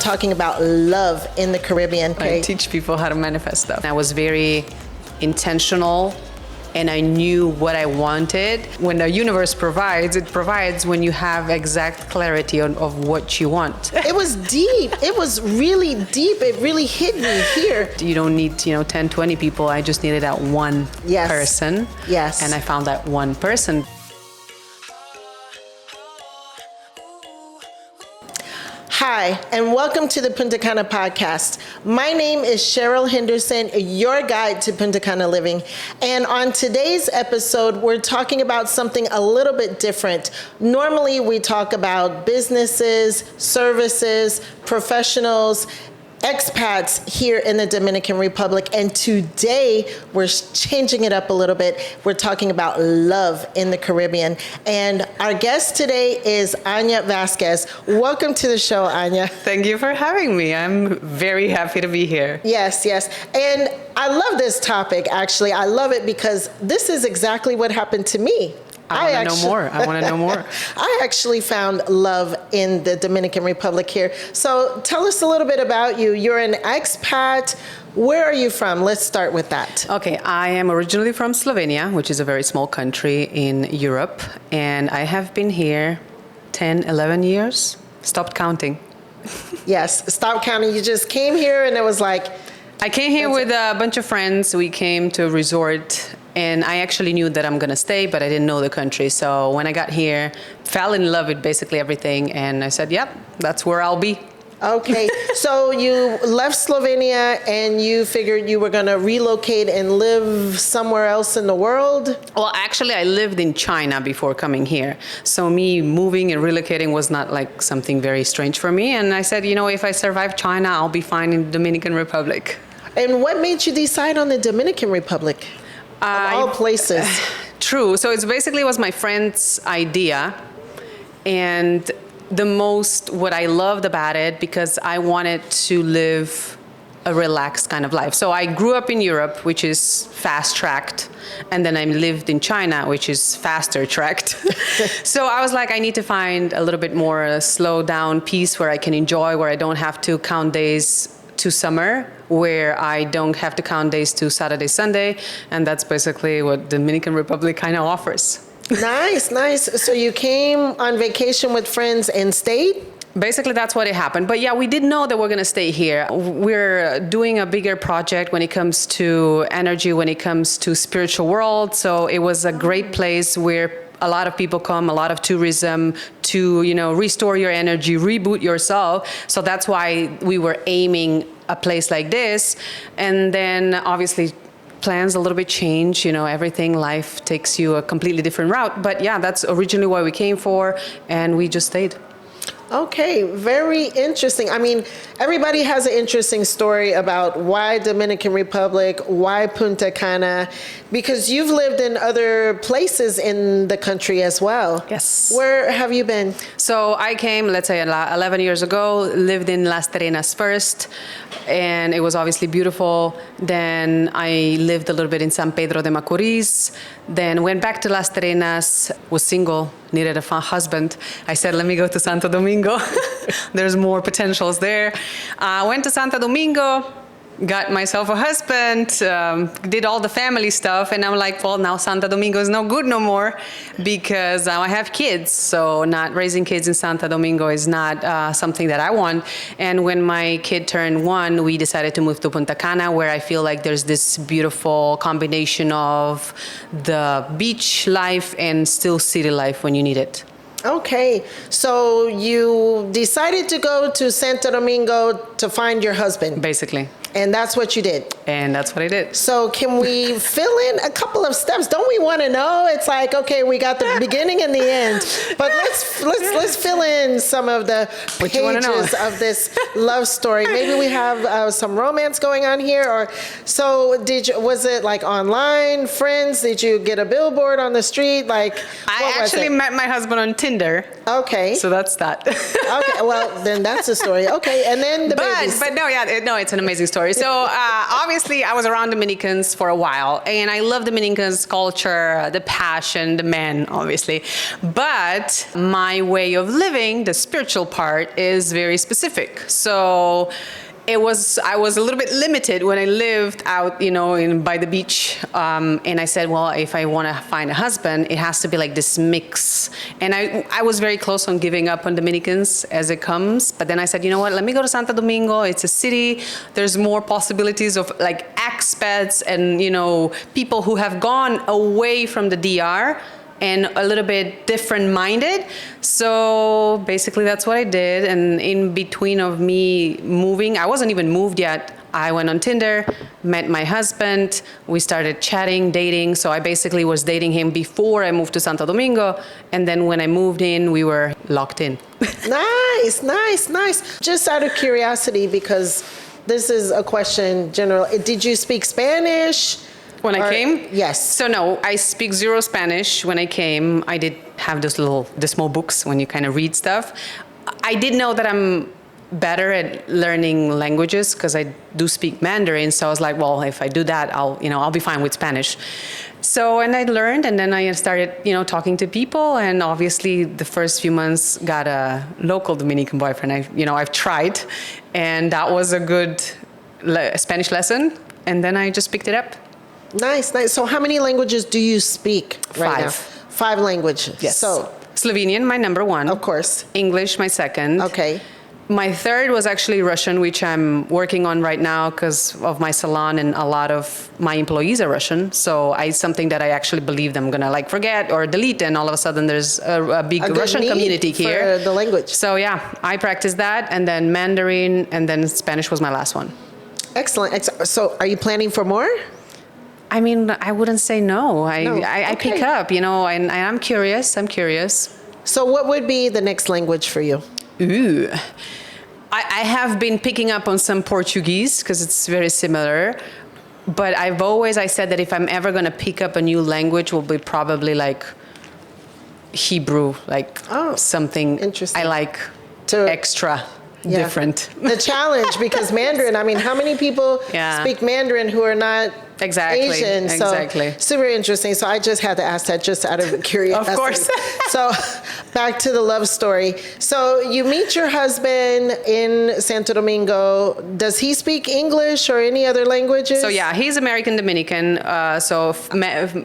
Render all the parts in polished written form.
talking about love in the Caribbean. I teach people how to manifest stuff. I was very intentional and I knew what I wanted. When the universe provides, it provides when you have exact clarity of what you want. It was deep. It was really deep. It really hit me here. You don't need, 10, 20 people. I just needed that one person. Yes. And I found that one person. Hi, and welcome to the Punta Cana Podcast. My name is Cheryl Henderson, your guide to Punta Cana living. And on today's episode, we're talking about something a little bit different. Normally, we talk about businesses, services, professionals, expats here in the Dominican Republic. And today, we're changing it up a little bit. We're talking about love in the Caribbean. And our guest today is Anya Vasquez. Welcome to the show, Anya. Thank you for having me. I'm very happy to be here. Yes. And I love this topic, actually. I love it because this is exactly what happened to me. I want to know more. I actually found love in the Dominican Republic here. So tell us a little bit about you. You're an expat. Where are you from? Let's start with that. Okay, I am originally from Slovenia, which is a very small country in Europe. And I have been here 10, 11 years. Stopped counting. Yes, stop counting. You just came here and it was like... I came here with a bunch of friends. We came to a resort. And I actually knew that I'm going to stay, but I didn't know the country. So when I got here, fell in love with basically everything. And I said, yep, that's where I'll be. Okay. So you left Slovenia and you figured you were going to relocate and live somewhere else in the world? Well, actually, I lived in China before coming here. So me moving and relocating was not like something very strange for me. And I said, if I survive China, I'll be fine in the Dominican Republic. And what made you decide on the Dominican Republic? Of all places. True. So it was my friend's idea. And what I loved about it, because I wanted to live a relaxed kind of life. So I grew up in Europe, which is fast-tracked. And then I lived in China, which is faster-tracked. So I was like, I need to find a little bit more slow down peace where I can enjoy, where I don't have to count days to summer, where I don't have to count days to Saturday, Sunday. And that's basically what Dominican Republic kind of offers. Nice. So you came on vacation with friends and stayed? Basically, that's what happened. But yeah, we did know that we're going to stay here. We're doing a bigger project when it comes to energy, when it comes to spiritual world. So it was a great place where a lot of people come, a lot of tourism to, restore your energy, reboot yourself. So that's why we were aiming a place like this. And then obviously plans a little bit change, life takes you a completely different route. But yeah, that's originally what we came for, and we just stayed. Okay, very interesting. I mean, everybody has an interesting story about why Dominican Republic, why Punta Cana, because you've lived in other places in the country as well. Yes. Where have you been? So I came, let's say 11 years ago, lived in Las Terrenas first, and it was obviously beautiful. Then I lived a little bit in San Pedro de Macorís, then went back to Las Terrenas, was single, needed a husband. I said, let me go to Santo Domingo. There's more potentials there. Went to Santo Domingo, got myself a husband, did all the family stuff. And I'm like, well, now Santo Domingo is no good no more because now I have kids. So not raising kids in Santo Domingo is not something that I want. And when my kid turned 1, we decided to move to Punta Cana, where I feel like there's this beautiful combination of the beach life and still city life when you need it. Okay, so you decided to go to Santo Domingo to find your husband. Basically. And that's what you did. And that's what I did. So can we fill in a couple of steps? Don't we want to know? It's like, okay, we got the beginning and the end, but let's fill in some of the pages of this love story. Maybe we have some romance going on here, or so. Was it like online, friends? Did you get a billboard on the street? Like, I actually met my husband on Tinder. Okay. So that's that. Okay. Well, then that's the story. Okay, and then the babies. But no, it's an amazing story. story. So obviously I was around Dominicans for a while, and I love Dominicans' culture, the passion, the men, obviously. But my way of living, the spiritual part, is very specific. So I was a little bit limited when I lived out, by the beach. And I said, well, if I want to find a husband, it has to be like this mix. And I was very close on giving up on Dominicans as it comes. But then I said, you know what, let me go to Santo Domingo. It's a city. There's more possibilities of like expats and, people who have gone away from the DR and a little bit different minded. So basically that's what I did. And in between of me moving, I wasn't even moved yet. I went on Tinder, met my husband. We started chatting, dating. So I basically was dating him before I moved to Santo Domingo. And then when I moved in, we were locked in. Nice. Just out of curiosity, because this is a question general. Did you speak Spanish? When I came? Yes. So no, I speak zero Spanish. When I came, I did have the small books when you kind of read stuff. I did know that I'm better at learning languages because I do speak Mandarin. So I was like, well, if I do that, I'll be fine with Spanish. So, and I learned, and then I started, talking to people, and obviously the first few months got a local Dominican boyfriend. I've tried, and that was a good Spanish lesson, and then I just picked it up. Nice. So how many languages do you speak right now? 5 languages. Yes. So Slovenian, my number 1. Of course. English, my second. Okay. My third was actually Russian, which I'm working on right now because of my salon, and a lot of my employees are Russian. So it's something that I actually believe I'm going to forget or delete, and all of a sudden there's a big Russian community here. For the language. So yeah, I practiced that, and then Mandarin, and then Spanish was my last one. Excellent. So are you planning for more? I mean, I wouldn't say no. I Okay. pick up, and I'm curious. So what would be the next language for you? Ooh. I have been picking up on some Portuguese because it's very similar. But I said that if I'm ever going to pick up a new language, will be probably like Hebrew, something interesting. I like extra. Yeah. Different. The challenge, because Mandarin, how many people speak Mandarin who are not Asian? So super interesting. So I just had to ask that just out of curiosity. Of course. So back to the love story. So you meet your husband in Santo Domingo. Does he speak English or any other languages? So yeah, he's American Dominican.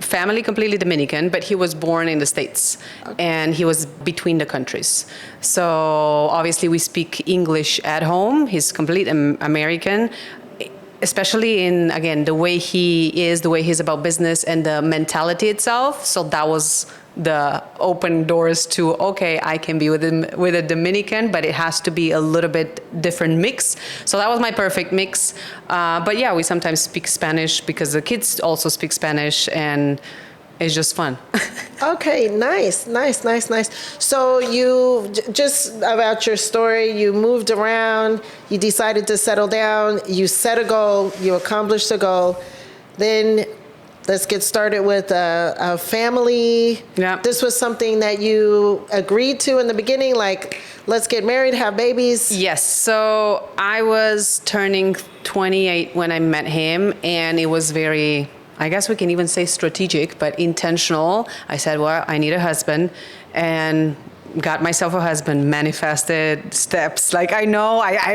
Family completely Dominican, but he was born in the States, and he was between the countries. So obviously we speak English at home. He's complete American, especially in, again, the way he is, the way he's about business and the mentality itself. So that was the open doors to, okay, I can be with a Dominican, but it has to be a little bit different mix. So that was my perfect mix. But yeah, we sometimes speak Spanish because the kids also speak Spanish, and it's just fun. Okay, nice. So you, just about your story, you moved around, you decided to settle down, you set a goal, you accomplished the goal. Then let's get started with a family. Yeah. This was something that you agreed to in the beginning, like, let's get married, have babies. Yes. So I was turning 28 when I met him, and it was very, I guess we can even say strategic, but intentional. I said, well, I need a husband, and got myself a husband, manifested steps. I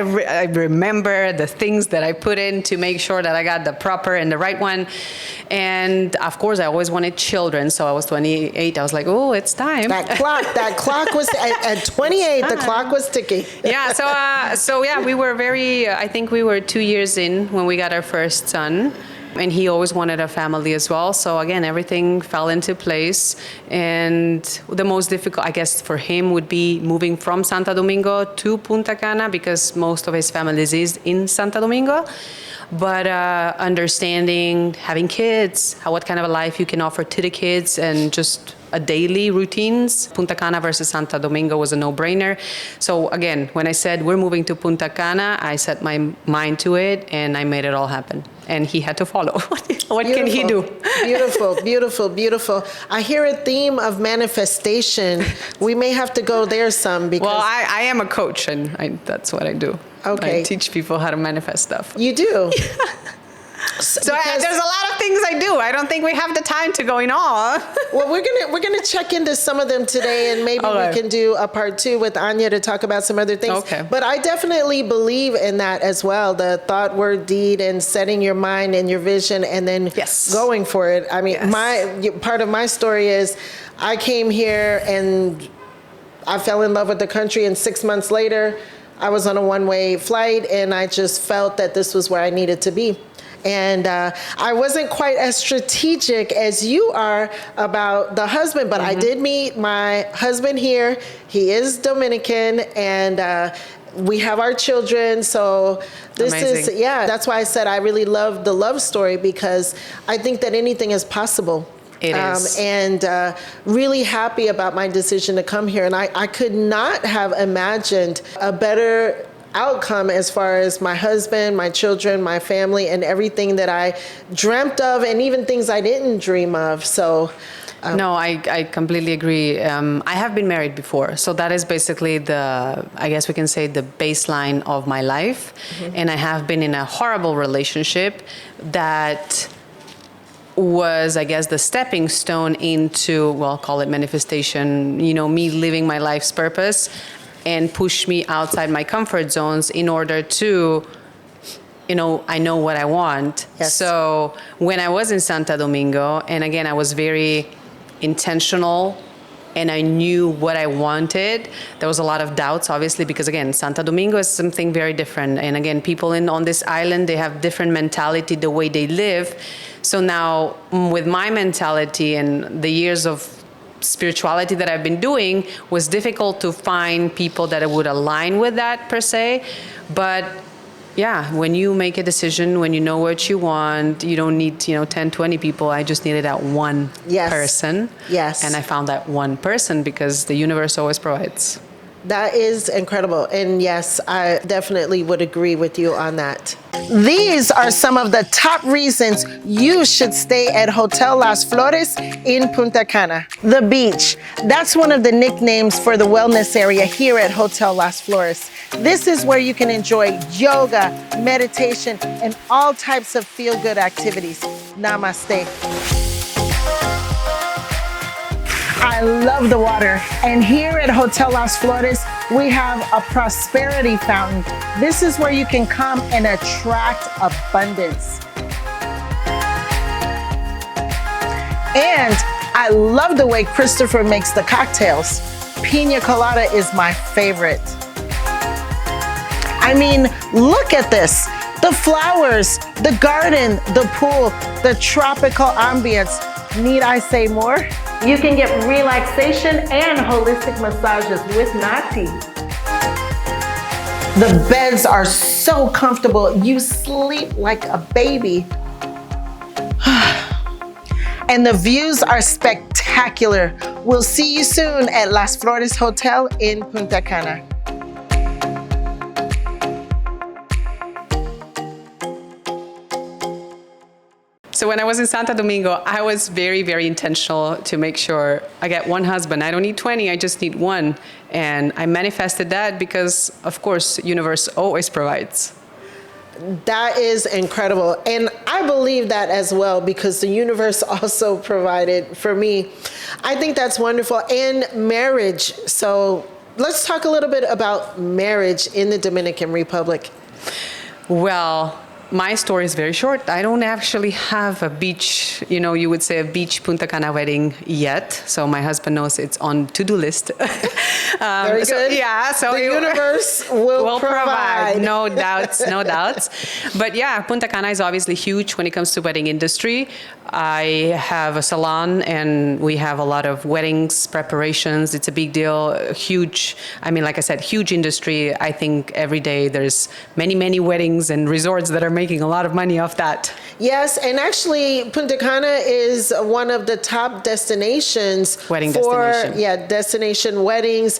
remember the things that I put in to make sure that I got the proper and the right one. And of course, I always wanted children. So I was 28. I was like, oh, it's time. That clock was, at 28, the clock was ticking. Yeah. So yeah, we were I think we were 2 years in when we got our first son. And he always wanted a family as well. So again, everything fell into place. And the most difficult, I guess, for him would be moving from Santo Domingo to Punta Cana, because most of his family is in Santo Domingo. But understanding having kids, what kind of a life you can offer to the kids, and just a daily routines. Punta Cana versus Santo Domingo was a no-brainer. So again, when I said we're moving to Punta Cana, I set my mind to it, and I made it all happen. and he had to follow. What can he do? Beautiful, beautiful, beautiful. I hear a theme of manifestation. We may have to go there some because... Well, I am a coach, and that's what I do. Okay. I teach people how to manifest stuff. You do? So there's a lot of things I do. I don't think we have the time to go in all. Well, we're gonna check into some of them today, and maybe we can do a part 2 with Anya to talk about some other things. Okay. But I definitely believe in that as well, the thought, word, deed, and setting your mind and your vision, and then going for it. I mean, part of my story is I came here and I fell in love with the country, and 6 months later, I was on a one-way flight, and I just felt that this was where I needed to be. And I wasn't quite as strategic as you are about the husband, but I did meet my husband here. He is Dominican, and we have our children. So this is, that's why I said I really love the love story, because I think that anything is possible. It is. And really happy about my decision to come here. And I could not have imagined a better outcome as far as my husband, my children, my family, and everything that I dreamt of, and even things I didn't dream of. So no, I completely agree. I have been married before, so that is basically I guess we can say the baseline of my life. And I have been in a horrible relationship that was, I guess, the stepping stone into, well, call it manifestation, me living my life's purpose, and push me outside my comfort zones in order to, I know what I want. Yes. So when I was in Santo Domingo, and again, I was very intentional, and I knew what I wanted. There was a lot of doubts, obviously, because again, Santo Domingo is something very different. And again, people on this island, they have different mentality, the way they live. So now with my mentality and the years of spirituality that I've been doing, was difficult to find people that would align with that per se. But yeah, when you make a decision, when you know what you want, you don't need 10, 20 people. I just needed that one person. Yes. And I found that one person because the universe always provides. That is incredible. And yes, I definitely would agree with you on that. These are some of the top reasons you should stay at Hotel Las Flores in Punta Cana. The beach. That's one of the nicknames for the wellness area here at Hotel Las Flores. This is where you can enjoy yoga, meditation, and all types of feel-good activities. Namaste. I love the water. And here at Hotel Las Flores, we have a prosperity fountain. This is where you can come and attract abundance. And I love the way Christopher makes the cocktails. Pina colada is my favorite. I mean, look at this. The flowers, the garden, the pool, the tropical ambience. Need I say more? You can get relaxation and holistic massages with Nati. The beds are so comfortable. You sleep like a baby. And the views are spectacular. We'll see you soon at Las Flores Hotel in Punta Cana. So when I was in Santo Domingo, I was very, very intentional to make sure I get one husband. I don't need 20, I just need one. And I manifested that because, of course, universe always provides. That is incredible. And I believe that as well, because the universe also provided for me. I think that's wonderful. And marriage. So let's talk a little bit about marriage in the Dominican Republic. Well, my story is very short. I don't actually have a beach, you would say a beach Punta Cana wedding yet. So my husband knows it's on to-do list. Very good. So the universe will provide. No doubts, no doubts. But yeah, Punta Cana is obviously huge when it comes to wedding industry. I have a salon and we have a lot of weddings preparations. It's a big deal, huge. I mean, like I said, huge industry. I think every day there's many, many weddings and resorts that are making a lot of money off that. Yes, and actually Punta Cana is one of the top destinations destination destination weddings.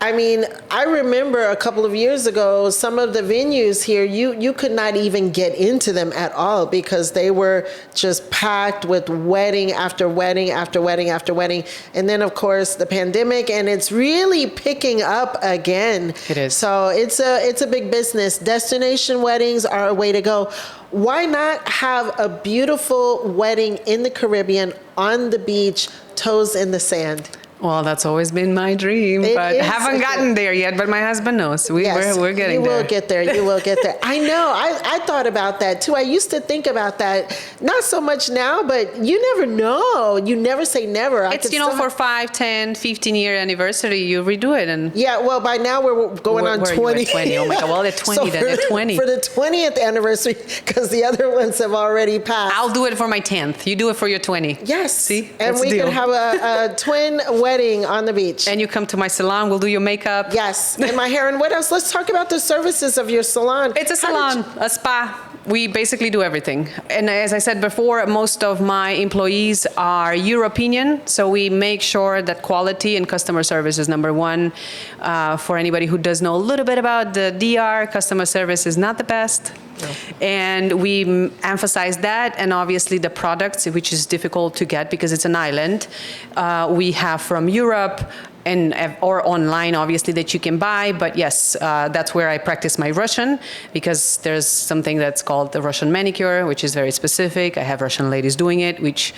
I mean, I remember a couple of years ago, some of the venues here, you could not even get into them at all because they were just packed with wedding after wedding after wedding after wedding. And then, of course, the pandemic, and it's really picking up again. It is. So it's a big business. Destination weddings are a way to go. Why not have a beautiful wedding in the Caribbean on the beach, toes in the sand? Well, that's always been my dream, but haven't gotten there yet. But my husband knows. We're getting there. You will get there. You will get there. I know. I thought about that too. I used to think about that. Not so much now, but you never know. You never say never. It's, for 5, 10, 15-year anniversary, you redo it. And yeah, well, by now we're going on 20. 20. Oh, my God. Well, they're 20, so then they're 20. For the 20th anniversary, because the other ones have already passed. I'll do it for my 10th. You do it for your 20. Yes. See? And we can have a twin wedding on the beach. And you come to my salon, we'll do your makeup. Yes, and my hair. And what else? Let's talk about the services of your salon. It's a salon, a spa. We basically do everything. And as I said before, most of my employees are European, so we make sure that quality and customer service is number one. For anybody who does know a little bit about the DR, customer service is not the best. No. And we emphasize that, and obviously the products, which is difficult to get because it's an island, we have from Europe, or online, obviously, that you can buy. But yes, that's where I practice my Russian, because there's something that's called the Russian manicure, which is very specific. I have Russian ladies doing it, which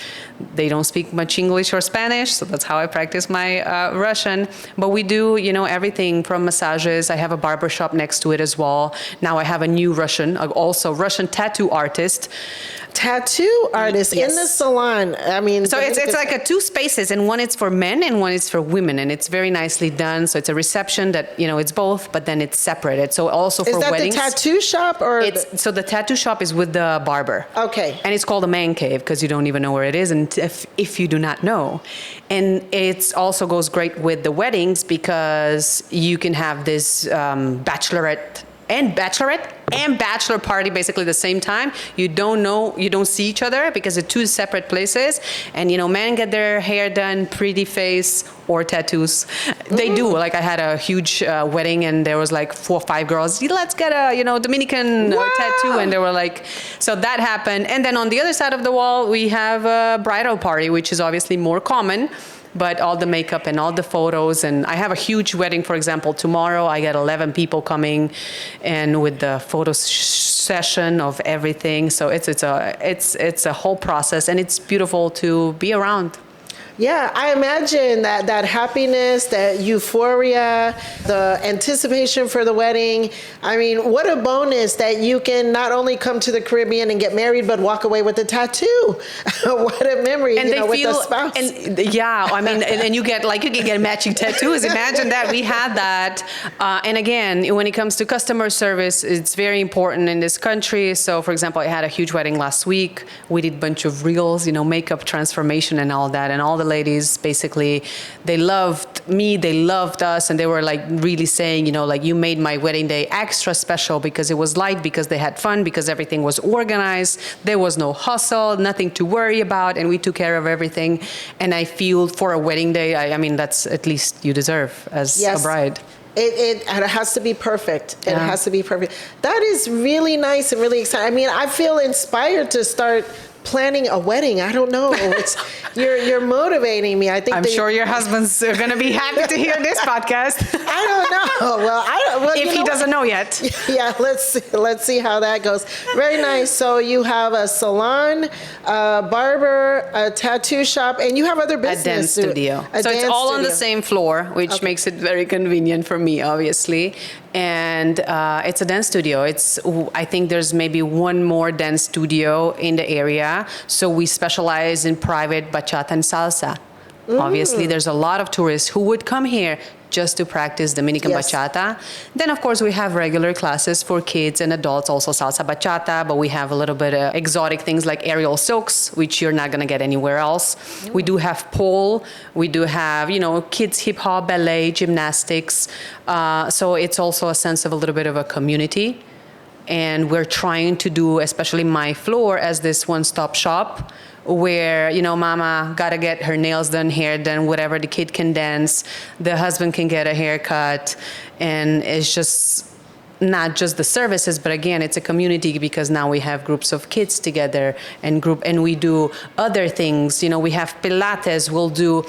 they don't speak much English or Spanish, so that's how I practice my Russian. But we do, everything from massages. I have a barber shop next to it as well. Now I have a new Russian tattoo artist. Yes. In the salon. I mean, so it's like a 2 spaces, and one is for men and one is for women, and it's very nicely done. So it's a reception that it's both, but then it's separated. So also for weddings. Is that the tattoo shop or? So the tattoo shop is with the barber. Okay. And it's called a man cave because you don't even know where it is, and if you do not know, and it also goes great with the weddings because you can have this bachelorette and bachelor party basically the same time. You don't see each other because they're 2 separate places. And men get their hair done, pretty face, or tattoos. They do. Like I had a huge wedding, and there was like 4 or 5 girls. Let's get a Dominican tattoo, and they were like, so that happened. And then on the other side of the wall, we have a bridal party, which is obviously more common. But all the makeup and all the photos, and I have a huge wedding, for example, tomorrow. I get 11 people coming, and with the photo session of everything. So it's a whole process, and it's beautiful to be around. Yeah, I imagine that happiness, that euphoria, the anticipation for the wedding. I mean, what a bonus that you can not only come to the Caribbean and get married, but walk away with a tattoo. What a memory, and with a spouse. And and you can get matching tattoos. Imagine that. We had that. And again, when it comes to customer service, it's very important in this country. So, for example, I had a huge wedding last week. We did a bunch of reels, makeup transformation and all that, and all the ladies basically, they loved me, they loved us, and they were like really saying, you made my wedding day extra special because it was light, because they had fun, because everything was organized, there was no hustle, nothing to worry about, and we took care of everything. And I feel for a wedding day, I mean, that's at least you deserve as a bride. It has to be perfect. It has to be perfect. That is really nice and really exciting. I mean, I feel inspired to start planning a wedding. I don't know. You're motivating me. I think I'm sure your husband's going to be happy to hear this podcast. I don't know. Well, if he doesn't know yet. Yeah, let's see how that goes. Very nice. So you have a salon, a barber, a tattoo shop, and you have other business. A dance studio. So it's all on the same floor, which makes it very convenient for me, obviously. And it's a dance studio. I think there's maybe one more dance studio in the area. So we specialize in private bachata and salsa. Obviously, there's a lot of tourists who would come here just to practice Dominican bachata. Then, of course, we have regular classes for kids and adults, also salsa bachata, but we have a little bit of exotic things like aerial silks, which you're not going to get anywhere else. We do have pole. We do have, kids hip-hop, ballet, gymnastics. So it's also a sense of a little bit of a community. And we're trying to do, especially my floor, as this one-stop shop, where, mama gotta get her nails done, hair done, whatever. The kid can dance, the husband can get a haircut, and it's just not just the services, but again, it's a community because now we have groups of kids together and we do other things. We have Pilates, we'll do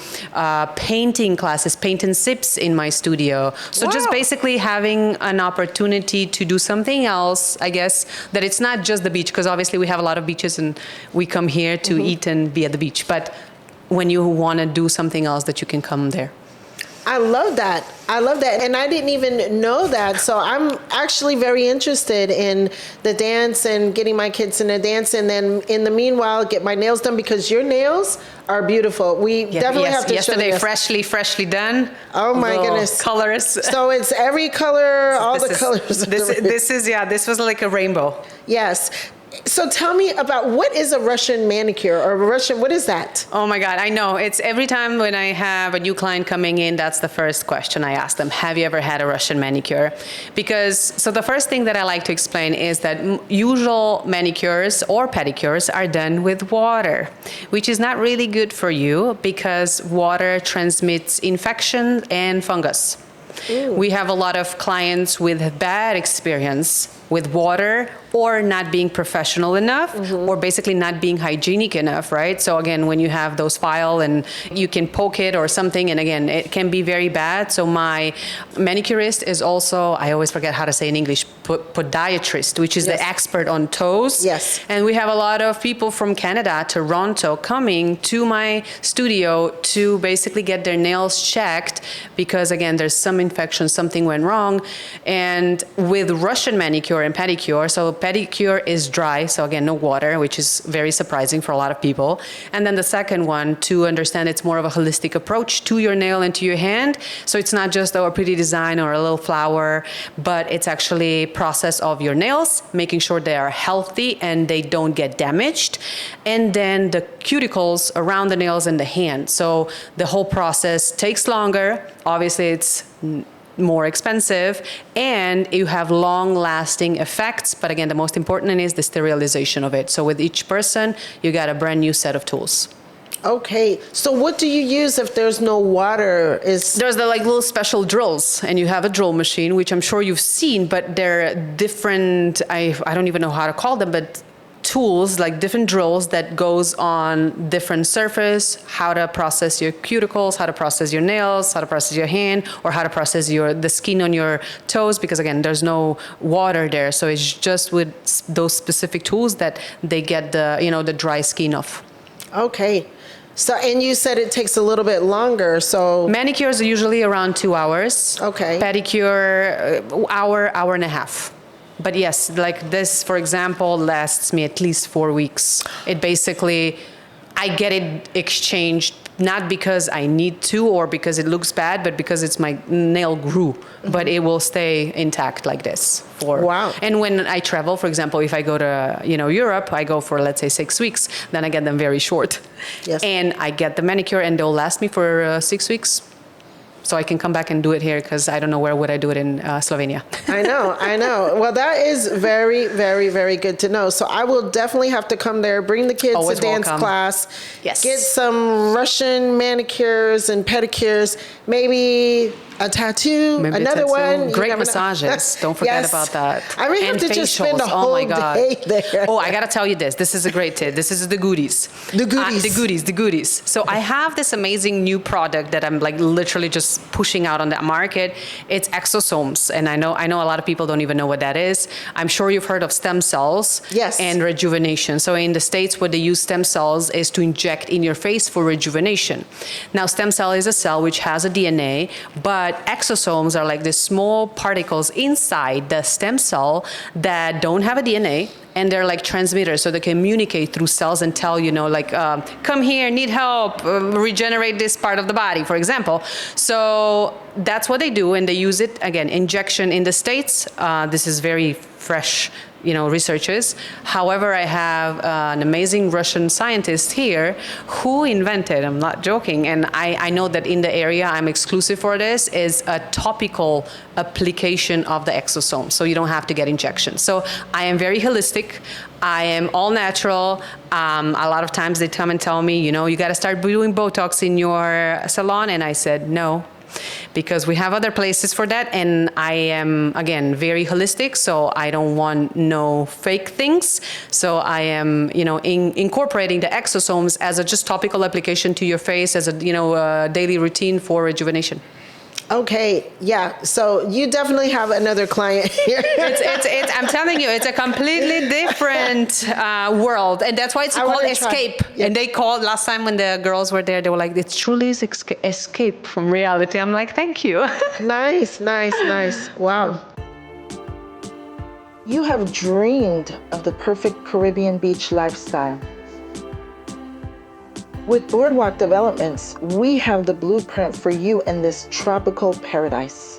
painting classes, paint and sips in my studio. So just basically having an opportunity to do something else, I guess, that it's not just the beach, because obviously we have a lot of beaches and we come here to eat and be at the beach. But when you want to do something else, that you can come there. I love that. And I didn't even know that. So I'm actually very interested in the dance and getting my kids in the dance. And then in the meanwhile, get my nails done, because your nails are beautiful. We definitely have to yesterday, show this. freshly done. Oh my goodness. Colors. So it's every color, all the colors. This was like a rainbow. Yes. So tell me about, what is a Russian manicure, or what is that? Oh my God, I know. It's every time when I have a new client coming in, that's the first question I ask them. Have you ever had a Russian manicure? So the first thing that I like to explain is that usual manicures or pedicures are done with water, which is not really good for you because water transmits infection and fungus. Ooh. We have a lot of clients with bad experience with water, or not being professional enough, or basically not being hygienic enough, right? So again, when you have those file and you can poke it or something, and again, it can be very bad. So my manicurist is also, I always forget how to say in English, podiatrist, which is the expert on toes. Yes. And we have a lot of people from Canada, Toronto, coming to my studio to basically get their nails checked, because again, there's some infection, something went wrong. And with Russian manicure and pedicure, so pedicure is dry, so again, no water, which is very surprising for a lot of people. And then the second one, to understand, it's more of a holistic approach to your nail and to your hand. So it's not just a pretty design or a little flower, but it's actually process of your nails, making sure they are healthy and they don't get damaged. And then the cuticles around the nails and the hand. So the whole process takes longer. Obviously, it's more expensive, and you have long-lasting effects. But again, the most important is the sterilization of it. So with each person, you got a brand new set of tools. Okay, so what do you use if there's no water? There's the little special drills, and you have a drill machine, which I'm sure you've seen, but they're different. I don't even know how to call them, but tools, like different drills that goes on different surface, how to process your cuticles, how to process your nails, how to process your hand, or how to process the skin on your toes, because again, there's no water there. So it's just with those specific tools that they get the dry skin off. Okay. So, and you said it takes a little bit longer, so... Manicures are usually around 2 hours. Okay. Pedicure, hour and a half. But yes, like this, for example, lasts me at least 4 weeks. It basically, I get it exchanged, not because I need to or because it looks bad, but because it's my nail grew. But it will stay intact like this. Wow. And when I travel, for example, if I go to Europe, I go for, let's say, 6 weeks, then I get them very short. Yes. And I get the manicure and they'll last me for 6 weeks. So I can come back and do it here, because I don't know where would I do it in Slovenia. I know. Well, that is very, very, very good to know. So I will definitely have to come there, bring the kids Always to dance welcome. class, Yes. get some Russian manicures and pedicures, maybe a tattoo, Maybe another one. Great You never know. massages. Don't forget Yes. about that. I may have And to just spend a facials. whole Oh my God. day there. Oh, I got to tell you this. This is a great tip. This is the goodies. The goodies. The goodies. So I have this amazing new product that I'm literally just pushing out on the market. It's exosomes. And I know a lot of people don't even know what that is. I'm sure you've heard of stem cells. Yes. And rejuvenation. So in the States, what they use stem cells is to inject in your face for rejuvenation. Now, stem cell is a cell which has a DNA, but exosomes are like these small particles inside the stem cell that don't have a DNA, and they're like transmitters, so they communicate through cells and tell come here, need help, regenerate this part of the body, for example. So that's what they do, and they use it, again, injection in the States. This is very fresh researches. However, I have an amazing Russian scientist here who invented, I'm not joking, and I know that in the area I'm exclusive for this, is a topical application of the exosome. So you don't have to get injections. So I am very holistic. holistic. I am all natural. A lot of times they come and tell me, you got to start doing Botox in your salon. And I said, no, because we have other places for that. And I am, again, very holistic. So I don't want no fake things. So I am, incorporating the exosomes as a just topical application to your face as a, daily routine for rejuvenation. Okay, yeah. So you definitely have another client here. It's I'm telling you, it's a completely different world, and that's why it's called Escape. Yeah. And they called last time when the girls were there, they were like, "It truly is escape from reality." I'm like, "Thank you." Nice. Wow. You have dreamed of the perfect Caribbean beach lifestyle. With Boardwalk Developments, we have the blueprint for you in this tropical paradise.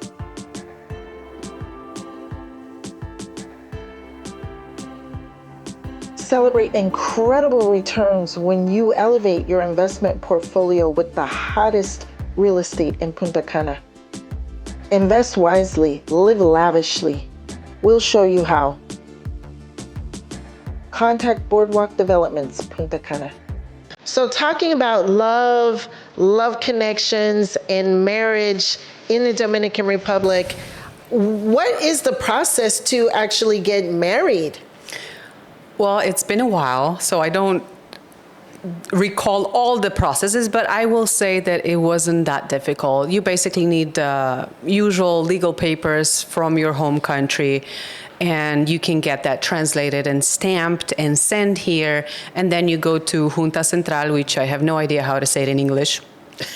Celebrate incredible returns when you elevate your investment portfolio with the hottest real estate in Punta Cana. Invest wisely, live lavishly. We'll show you how. Contact Boardwalk Developments, Punta Cana. So talking about love connections, and marriage in the Dominican Republic, what is the process to actually get married? Well, it's been a while, so I don't recall all the processes, but I will say that it wasn't that difficult. You basically need the usual legal papers from your home country, and you can get that translated and stamped and sent here. And then you go to Junta Central, which I have no idea how to say it in English.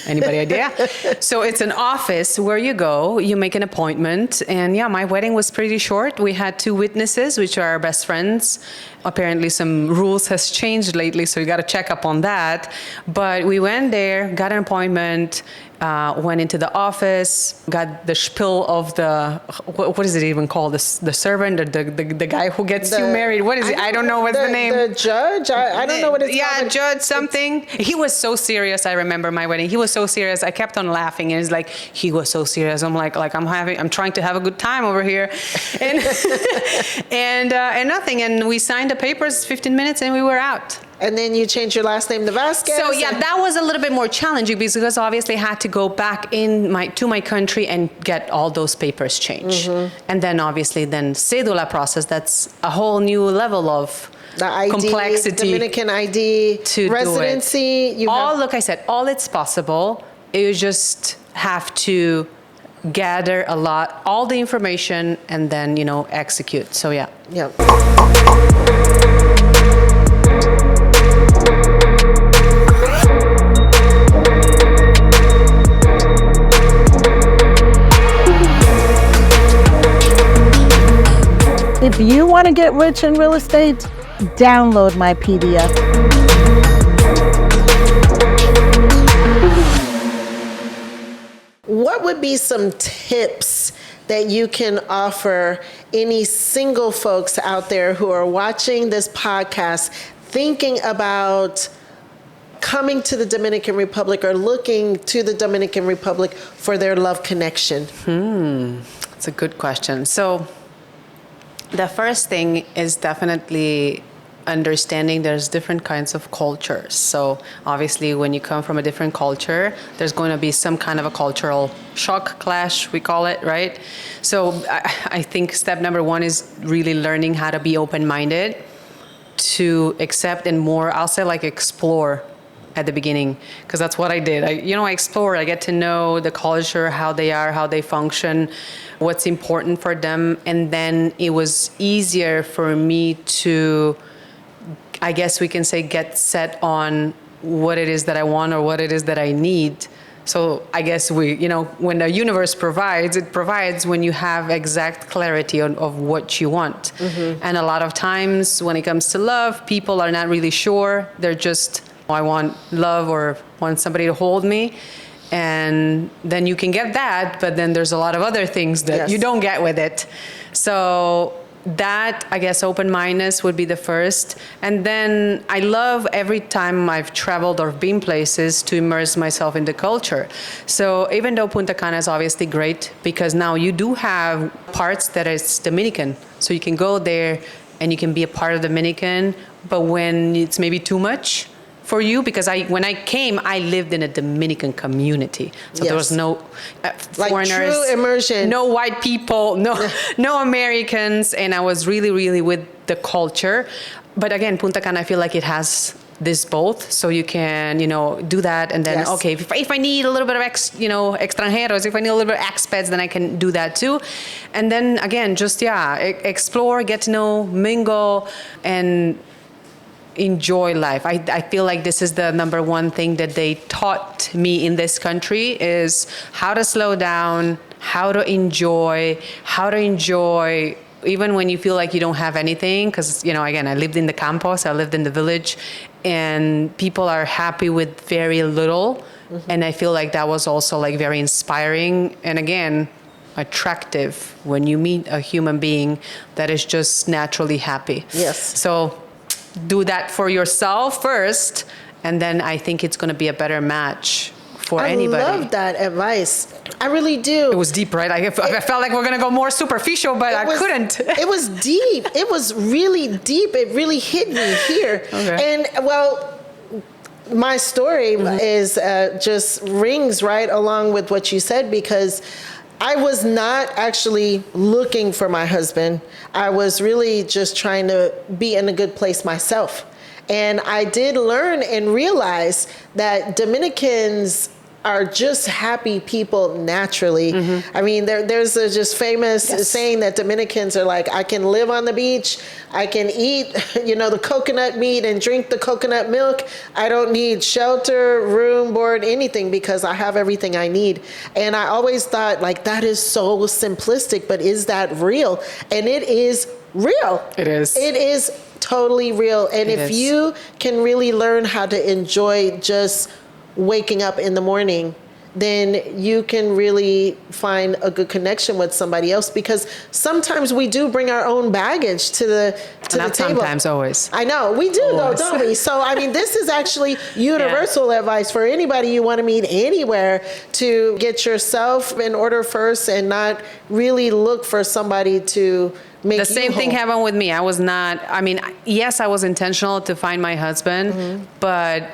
Anybody idea? So it's an office where you go, you make an appointment. And yeah, my wedding was pretty short. We had 2 witnesses, which are our best friends. Apparently some rules has changed lately, so you got to check up on that. But we went there, got an appointment, went into the office, got the spiel of the, what is it even called? The servant, or the guy who gets you married. What is it? I don't know what's the name. The judge? I don't know what it's called. Yeah, judge something. He was so serious. I remember my wedding. He was so serious. I kept on laughing, and it's like, he was so serious. I'm like I'm trying to have a good time over here. And, and nothing. And we signed the papers, 15 minutes, and we were out. And then you changed your last name to Vasquez. So yeah, that was a little bit more challenging because obviously I had to go back to my country and get all those papers changed. Mm-hmm. And then obviously cédula process, that's a whole new level of the ID, complexity. Dominican ID, to residency. Look, I said, all it's possible. You just have to gather all the information, and then, execute. So yeah. Yeah. If you want to get rich in real estate, download my PDF. What would be some tips that you can offer any single folks out there who are watching this podcast, thinking about coming to the Dominican Republic or looking to the Dominican Republic for their love connection? That's a good question. So the first thing is definitely understanding there's different kinds of cultures. So obviously when you come from a different culture, there's going to be some kind of a cultural shock, clash, we call it, right? So I think step number 1 is really learning how to be open-minded, to accept and more, I'll say like explore at the beginning, because that's what I did. I explore, I get to know the culture, how they are, how they function, what's important for them. And then it was easier for me to, I guess we can say, get set on what it is that I want or what it is that I need. So I guess when the universe provides, it provides when you have exact clarity of what you want. Mm-hmm. And a lot of times when it comes to love, people are not really sure. They're just, I want love or want somebody to hold me. And then you can get that, but then there's a lot of other things that you don't get with it. So that, I guess, open-mindedness would be the first. And then I love every time I've traveled or been places to immerse myself in the culture. So even though Punta Cana is obviously great, because now you do have parts that is Dominican. So you can go there and you can be a part of Dominican, but when it's maybe too much for you, because when I came, I lived in a Dominican community, so there was no foreigners, like true immersion, no white people, no Americans, and I was really, really with the culture. But again, Punta Cana, I feel like it has this both, so you can do that, and then okay, if I need a little bit of extranjeros, if I need a little bit of expats, then I can do that too. And then again, just explore, get to know, mingle, and enjoy life. I feel like this is the number one thing that they taught me in this country, is how to slow down, how to enjoy even when you feel like you don't have anything. Because again, I lived in the campos, I lived in the village, and people are happy with very little. And I feel like that was also like very inspiring, and again, attractive when you meet a human being that is just naturally happy. Yes. So do that for yourself first, and then I think it's going to be a better match for anybody. I love that advice. I really do. It was deep, right? I felt like we're going to go more superficial, but I couldn't. It was deep. It was really deep. It really hit me here. Okay. And well, my story is just rings right along with what you said, because I was not actually looking for my husband. I was really just trying to be in a good place myself. And I did learn and realize that Dominicans are just happy people naturally. I mean, there's a just famous saying that Dominicans are like, I can live on the beach, I can eat, the coconut meat and drink the coconut milk. I don't need shelter, room, board, anything, because I have everything I need. And I always thought, like, that is so simplistic, but is that real? And it is real. It is. It is totally real. And if you can really learn how to enjoy just waking up in the morning, then you can really find a good connection with somebody else, because sometimes we do bring our own baggage to the table. Sometimes, always. I know we do, though, don't we? So I mean, this is actually universal advice for anybody you want to meet anywhere, to get yourself in order first and not really look for somebody to make the same thing whole. happened with me. I was not, yes, I was intentional to find my husband, but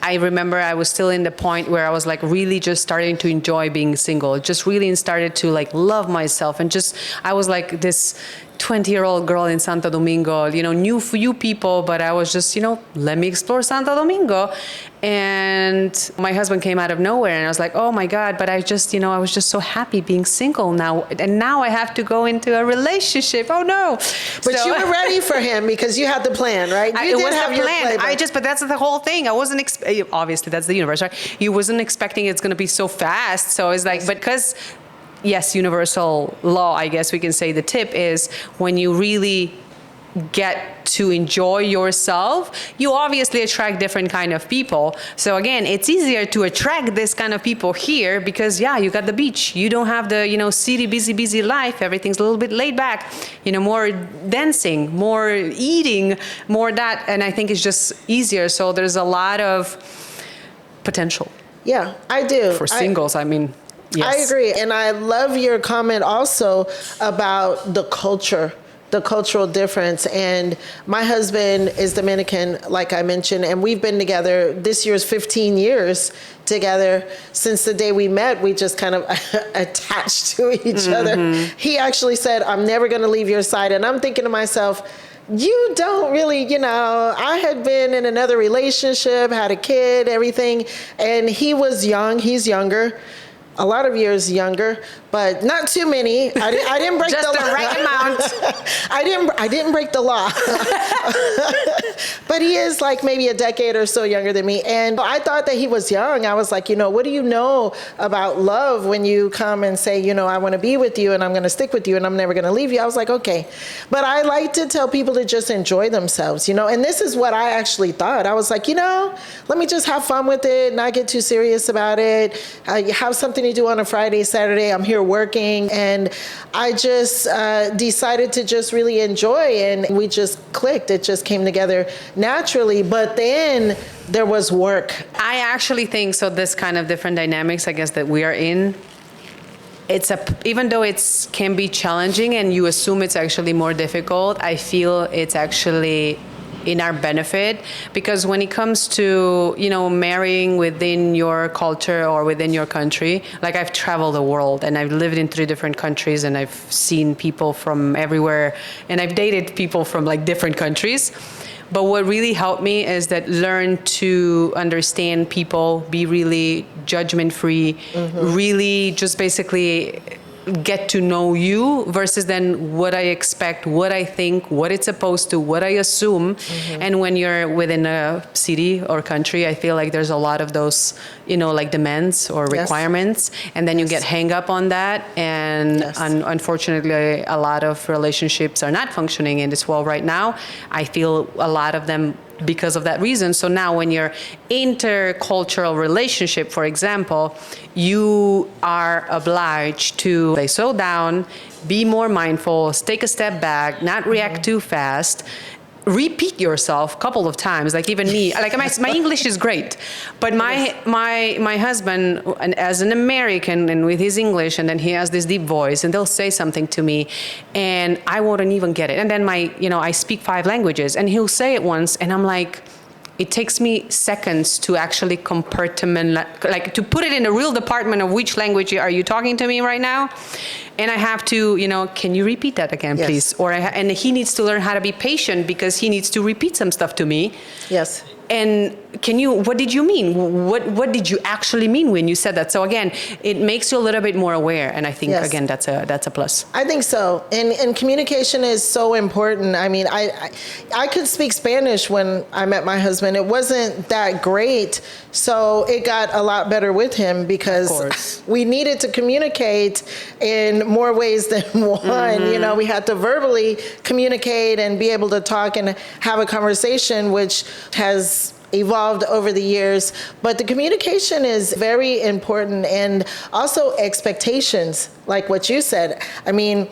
I remember I was still in the point where I was like really just starting to enjoy being single, just really started to like love myself, and just, I was like this 20-year-old girl in Santo Domingo, knew few people, but I was just, let me explore Santo Domingo. And my husband came out of nowhere, and I was like, oh my God, but I just, I was just so happy being single now. And now I have to go into a relationship. Oh no. But you were ready for him because you had the plan, right? You did have your plan. But that's the whole thing. I wasn't, obviously that's the universe, right? You wasn't expecting it's going to be so fast. So it's like, because yes, universal law, I guess we can say the tip is, when you really get to enjoy yourself, you obviously attract different kind of people. So again, it's easier to attract this kind of people here because you got the beach. You don't have the, city, busy life. Everything's a little bit laid back, more dancing, more eating, more that. And I think it's just easier. So there's a lot of potential. Yeah, I do. For singles, yes. I agree. And I love your comment also about the cultural difference. And my husband is Dominican, like I mentioned, and we've been together, this year's 15 years together. Since the day we met, we just kind of attached to each other. He actually said, I'm never going to leave your side. And I'm thinking to myself, you don't really, I had been in another relationship, had a kid, everything. And he was young, he's younger. A lot of years younger, but not too many. I didn't break just the law. the right amount. I didn't break the law. But he is like maybe a decade or so younger than me. And I thought that he was young. I was like, what do you know about love when you come and say, I want to be with you and I'm going to stick with you and I'm never going to leave you? I was like, okay. But I like to tell people to just enjoy themselves, and this is what I actually thought. I was like, let me just have fun with it, not get too serious about it. I have something to do on a Friday, Saturday. I'm here working, and I just decided to just really enjoy, and we just clicked. It just came together naturally, but then there was work. I actually think so. This kind of different dynamics, I guess, that we are in, even though it can be challenging and you assume it's actually more difficult, I feel it's actually in our benefit, because when it comes to, marrying within your culture or within your country, like I've traveled the world and I've lived in 3 different countries and I've seen people from everywhere and I've dated people from like different countries. But what really helped me is that learn to understand people, be really judgment free, really just basically get to know you versus then what I expect, what I think, what it's supposed to, what I assume. And when you're within a city or country, I feel like there's a lot of those, like demands or requirements. And then you get hang up on that. And unfortunately, a lot of relationships are not functioning in this world right now. I feel a lot of them because of that reason. So now when you're intercultural relationship, for example, you are obliged to slow down, be more mindful, take a step back, not react too fast, repeat yourself a couple of times. Like even me, like my English is great, but my husband, as an American and with his English, and then he has this deep voice, and they'll say something to me, and I won't even get it. And then I speak 5 languages, and he'll say it once, and I'm like, it takes me seconds to actually compartment, like to put it in a real department of which language are you talking to me right now? And I have to, can you repeat that again, please? And he needs to learn how to be patient because he needs to repeat some stuff to me. Yes. And what did you mean? What did you actually mean when you said that? So again, it makes you a little bit more aware. And I think, again, that's a plus. I think so. And communication is so important. I mean, I could speak Spanish when I met my husband. It wasn't that great. So it got a lot better with him because we needed to communicate in more ways than one. We had to verbally communicate and be able to talk and have a conversation, which has evolved over the years. But the communication is very important, and also expectations, like what you said. I mean,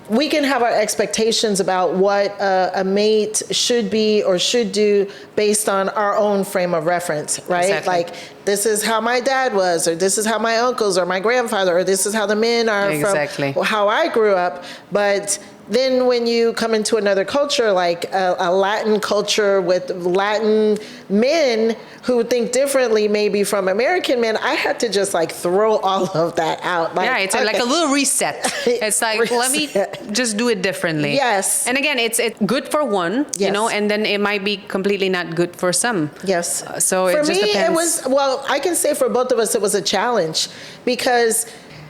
we can have our expectations about what a mate should be or should do based on our own frame of reference, right? Exactly. Like, this is how my dad was, or this is how my uncles or my grandfather, or this is how the men are from how I grew up. But then when you come into another culture, like a Latin culture with Latin men who think differently maybe from American men, I had to just throw all of that out. It's like a little reset. It's like, let me just do it differently. Yes. And again, it's good for one, and then it might be completely not good for some. Yes. So it for just me, depends. I can say for both of us, it was a challenge because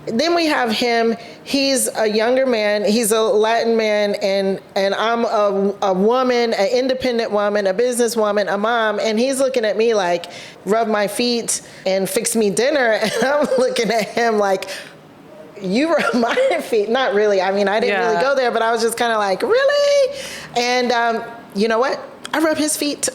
then we have him. He's a younger man. He's a Latin man, and I'm a woman, an independent woman, a businesswoman, a mom, and he's looking at me like, rub my feet and fix me dinner, and I'm looking at him like, you rub my feet. Not really. I mean, I didn't really go there, but I was just kind of like, really? And you know what? I rub his feet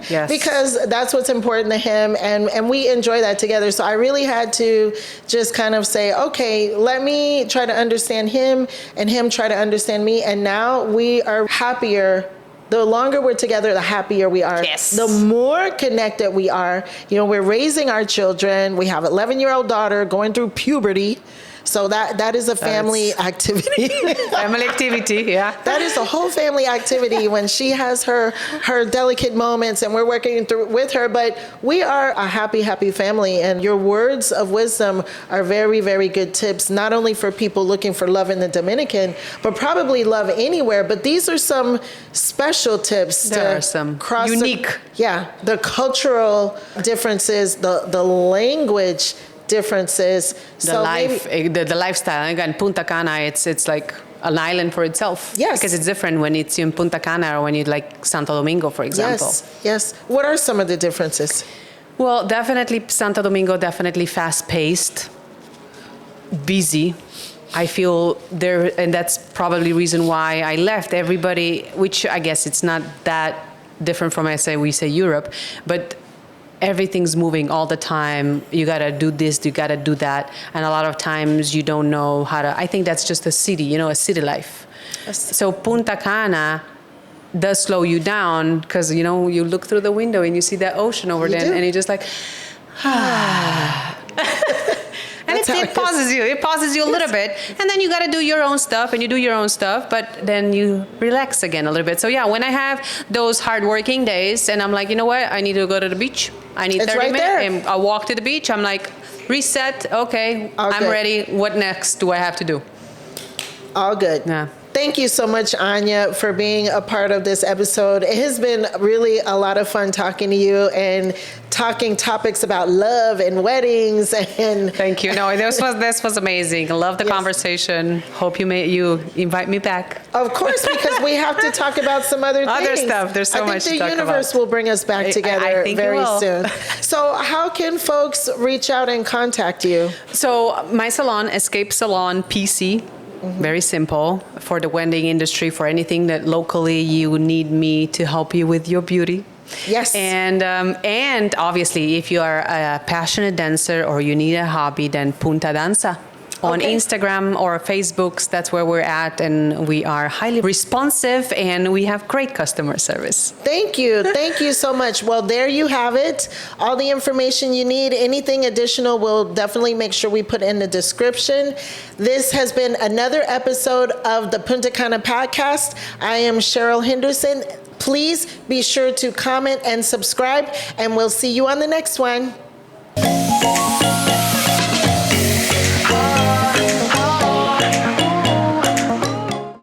because that's what's important to him, and we enjoy that together. So I really had to just kind of say, okay, let me try to understand him and him try to understand me. And now we are happier. The longer we're together, the happier we are. Yes. The more connected we are. We're raising our children. We have an 11-year-old daughter going through puberty. So that is a family activity. Family activity, yeah. That is a whole family activity when she has her delicate moments, and we're working through with her. But we are a happy, happy family. And your words of wisdom are very, very good tips, not only for people looking for love in the Dominican, but probably love anywhere. But these are some special tips. There are some unique. The cultural differences, the language differences. The lifestyle. Again, Punta Cana, it's like an island for itself. Yes. Because it's different when it's in Punta Cana or when you like Santo Domingo, for example. Yes. What are some of the differences? Well, definitely Santo Domingo, definitely fast-paced, busy. I feel there, and that's probably the reason why I left. Everybody, which I guess it's not that different from we say Europe, but everything's moving all the time. You gotta do this, you gotta do that, and a lot of times you don't know how to. I think that's just a city, a city life. So Punta Cana does slow you down because you look through the window and you see that ocean over there, and you're just like, and it pauses you. It pauses you a little bit. And then you got to do your own stuff, and you do your own stuff, but then you relax again a little bit. So yeah, when I have those hardworking days and I'm like, you know what, I need to go to the beach. I need 30 minutes. And I walk to the beach. I'm like, reset. Okay, I'm ready. What next do I have to do? All good. Yeah. Thank you so much, Anya, for being a part of this episode. It has been really a lot of fun talking to you and talking topics about love and weddings. And thank you. No, this was amazing. I love the conversation. Hope you invite me back. Of course, because we have to talk about some other things. Other stuff. There's so much to talk about. I think the universe will bring us back together very soon. So how can folks reach out and contact you? So my salon, Escape Salon PC. Very simple for the wedding industry, for anything that locally you need me to help you with your beauty. Yes. And obviously, if you are a passionate dancer or you need a hobby, then Punta Danza. On Instagram or Facebook, that's where we're at, and we are highly responsive, and we have great customer service. Thank you. Thank you so much. Well, there you have it. All the information you need. Anything additional, we'll definitely make sure we put in the description. This has been another episode of the Punta Cana Podcast. I am Cheryl Henderson. Please be sure to comment and subscribe, and we'll see you on the next one.